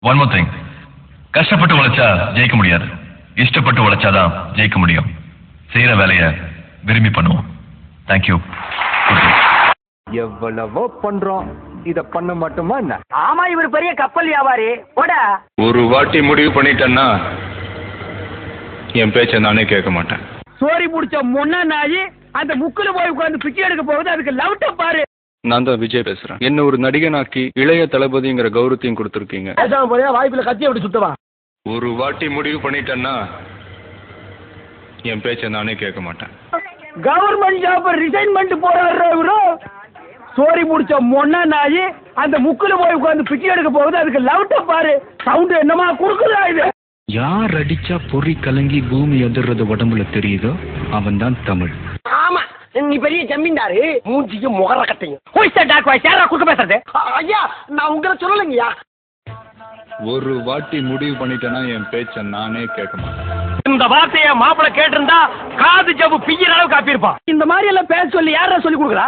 One more thing, கஷ்டப்பட்டு உழைச்சா ஜெயிக்க முடியாது, இஷ்டப்பட்டு உழைச்சாதான் ஜெயிக்க முடியும். செய்யற வேலையை விரும்பி பண்ணுவோம். தேங்க்யூ. எவ்வளவோ பண்றோம், இத பண்ண மாட்டோமா என்ன? ஆமா, இவர் பெரிய கப்பல் வியாபாரி. ஒரு வாட்டி முடிவு பண்ணிட்டேன்னா என் பேச்ச நானே கேட்க மாட்டேன். சோரி முடிச்ச முன்னா நாயி அந்த முக்குல போய் உட்கார்ந்து பிச்சை எடுக்க போகுது. அதுக்கு லவ்ட்ட பாரு. நான் தான் விஜய் பேசுறேன். என்ன ஒரு நடிகனாக்கி இளைய தளபதிங்கிற கௌரவத்தையும் கொடுத்துருக்கீங்க. வாய்ப்புல கத்தி அப்படி சுத்தவா. ஒரு வாட்டி முடிவு பண்ணிட்டேன்னா என் பேச்ச நானே கேட்க மாட்டேன். கவர்மெண்ட் ஜாப் ரிசைன் பண்ணிட்டு போறாரு. சோரி முடிச்ச மொன்னா நாயி அந்த முக்குல போய் உட்கார்ந்து பிச்சை எடுக்க போகுது. அதுக்கு லவ்ட்ட பாரு. சவுண்ட் என்னமா குடுக்குதா இது? யார் அடிச்சா பொறி கலங்கி பூமி எதிர்றது உடம்புல தெரியுதோ அவன் தான் தமிழ். ஆமா, நீ பெரிய ஜமீன்தாரு. மூஞ்சியும் முகர கட்டையும் குறுக்க பேசுறது. ஐயா, நான் உங்களை சொல்லலைங்கய்யா. ஒரு வாட்டி முடிவு பண்ணிட்டேன்னா என் பேச்ச நானே கேட்க மாட்டேன். இந்த வார்த்தையை மாப்பிள்ள கேட்டிருந்தா காது ஜவ்வு பிய்யற அளவுக்கு காப்பியிருப்பான். இந்த மாதிரி எல்லாம் பேச சொல்லி யாரா சொல்லி கொடுக்குறா?